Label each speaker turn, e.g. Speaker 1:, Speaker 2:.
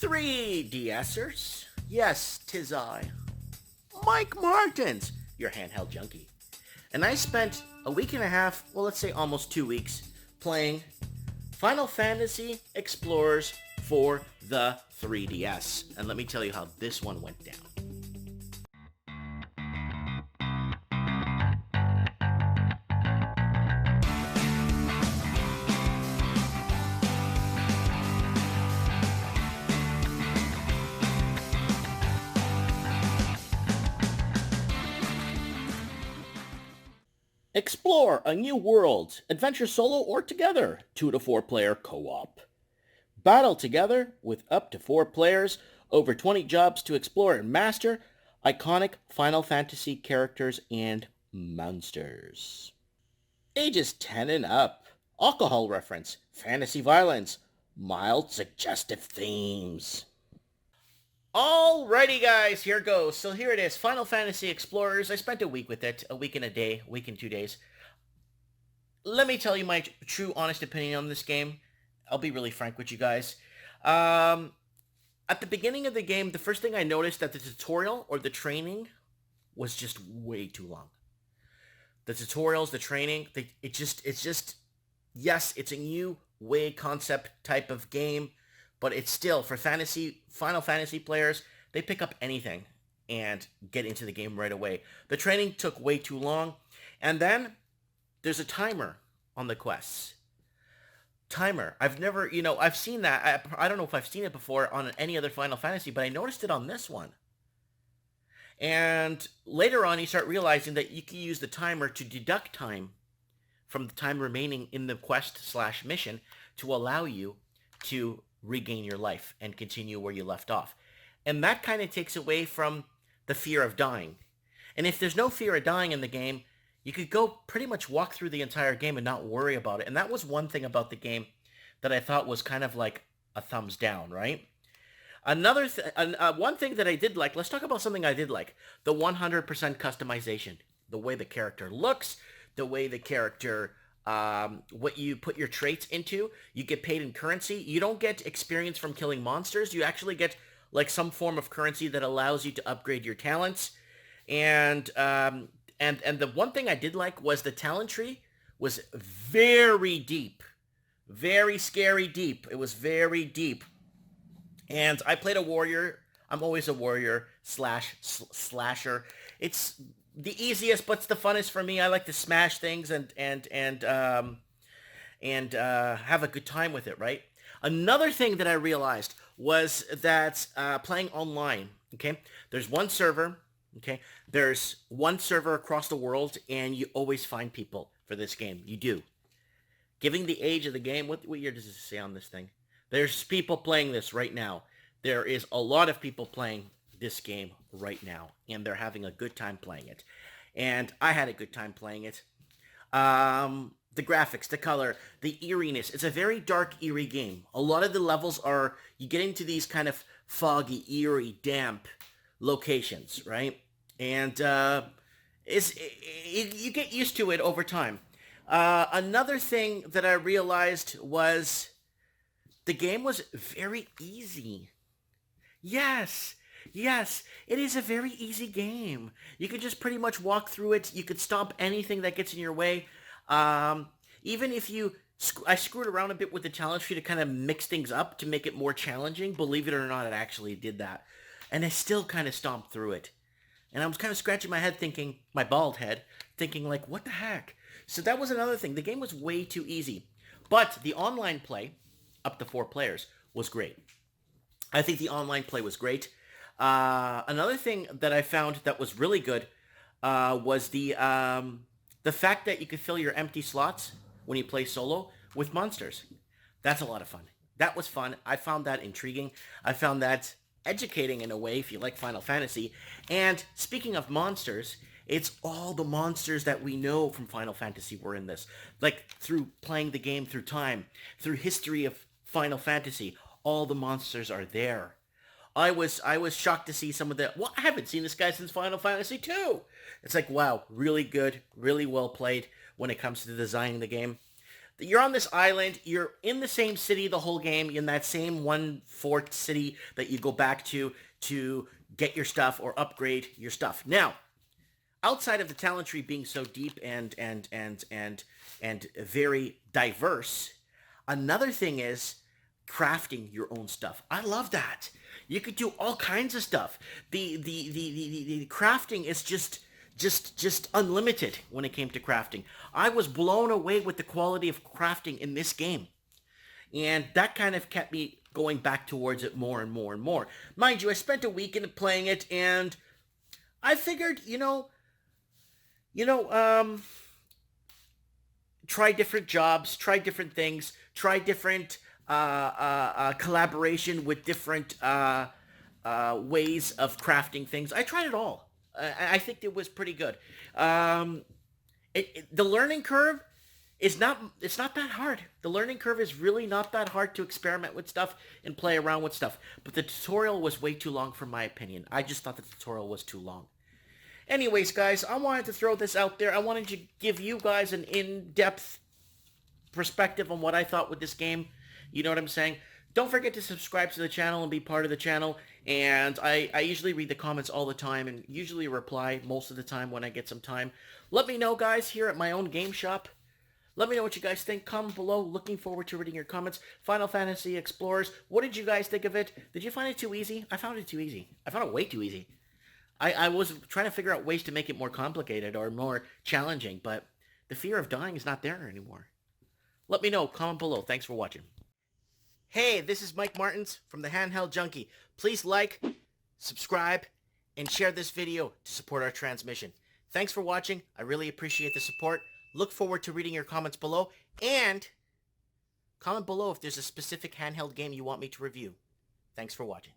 Speaker 1: 3DSers, yes, 'tis I, Mike Martins, your handheld junkie. And I spent a week and a half, well let's say almost 2 weeks, playing Final Fantasy Explorers for the 3DS. And let me tell you how this one went down. Explore a new world, adventure solo or together, 2 to 4 player co-op. Battle together with up to 4 players, over 20 jobs to explore and master, iconic Final Fantasy characters and monsters. Ages 10 and up, alcohol reference, fantasy violence, mild suggestive themes. Alrighty guys, here goes. So here it is, Final Fantasy Explorers. I spent a week with it, a week and a day, a week and 2 days. Let me tell you my true honest opinion on this game. I'll be really frank with you guys. At the beginning of the game, the first thing I noticed that the tutorial or the training was just way too long. The tutorials, the training, it's just, yes, it's a new way concept type of game, but it's still, for Final Fantasy players, they pick up anything and get into the game right away. The training took way too long. And then there's a timer on the quests. Timer. I've never, I've seen that. I don't know if I've seen it before on any other Final Fantasy, but I noticed it on this one. And later on, you start realizing that you can use the timer to deduct time from the time remaining in the quest/mission to allow you to regain your life and continue where you left off. And that kind of takes away from the fear of dying. And if there's no fear of dying in the game, you could go pretty much walk through the entire game and not worry about it. And that was one thing about the game that I thought was kind of like a thumbs down, right? One thing that I did like, let's talk about something I did like. The 100% customization. The way the character looks, the way the character what you put your traits into. You get paid in currency. You don't get experience from killing monsters. You actually get like some form of currency that allows you to upgrade your talents. And the one thing I did like was the talent tree was very deep. Very scary deep. It was very deep. And I played a warrior. I'm always a warrior slasher. It's the easiest, but it's the funnest for me. I like to smash things and have a good time with it, right? Another thing that I realized was that playing online, okay, there's one server, okay, there's one server across the world, and you always find people for this game. You do. Given the age of the game, what year does it say on this thing? There's people playing this right now. There is a lot of people playing this game right now, and they're having a good time playing it. And I had a good time playing it. The graphics, the color, the eeriness. It's a very dark, eerie game. A lot of the levels are, you get into these kind of foggy, eerie, damp locations, right? And you get used to it over time. Another thing that I realized was the game was very easy. Yes, it is a very easy game. You could just pretty much walk through it. You could stomp anything that gets in your way. Even if I screwed around a bit with the challenge tree to kind of mix things up to make it more challenging. Believe it or not, it actually did that. And I still kind of stomped through it. And I was kind of scratching my head thinking, my bald head, thinking like, what the heck? So that was another thing. The game was way too easy. But the online play, up to 4 players, was great. I think the online play was great. Another thing that I found that was really good was the fact that you could fill your empty slots when you play solo with monsters. That's a lot of fun. That was fun. I found that intriguing. I found that educating in a way if you like Final Fantasy. And speaking of monsters, it's all the monsters that we know from Final Fantasy were in this. Like through playing the game through time, through history of Final Fantasy, all the monsters are there. I was shocked to see some of the... Well, I haven't seen this guy since Final Fantasy 2. It's like, wow, really good, really well played when it comes to designing the game. You're on this island. You're in the same city the whole game, in that same one fort city that you go back to get your stuff or upgrade your stuff. Now, outside of the talent tree being so deep and very diverse, another thing is crafting your own stuff. I love that. You could do all kinds of stuff. The crafting is just unlimited when it came to crafting. I was blown away with the quality of crafting in this game. And that kind of kept me going back towards it more and more and more. Mind you, I spent a weekend playing it, and I figured, try different jobs, try different things, try different collaboration with different ways of crafting things. I tried it all. I think it was pretty good. The learning curve is it's not that hard. The learning curve is really not that hard to experiment with stuff and play around with stuff. But the tutorial was way too long for my opinion. I just thought the tutorial was too long. Anyways, guys, I wanted to throw this out there. I wanted to give you guys an in-depth perspective on what I thought with this game. You know what I'm saying? Don't forget to subscribe to the channel and be part of the channel. And I usually read the comments all the time and usually reply most of the time when I get some time. Let me know, guys, here at my own game shop. Let me know what you guys think. Comment below. Looking forward to reading your comments. Final Fantasy Explorers, what did you guys think of it? Did you find it too easy? I found it too easy. I found it way too easy. I was trying to figure out ways to make it more complicated or more challenging, but the fear of dying is not there anymore. Let me know. Comment below. Thanks for watching. Hey, this is Mike Martins from the Handheld Junkie. Please like, subscribe, and share this video to support our transmission. Thanks for watching. I really appreciate the support. Look forward to reading your comments below, and comment below if there's a specific handheld game you want me to review. Thanks for watching.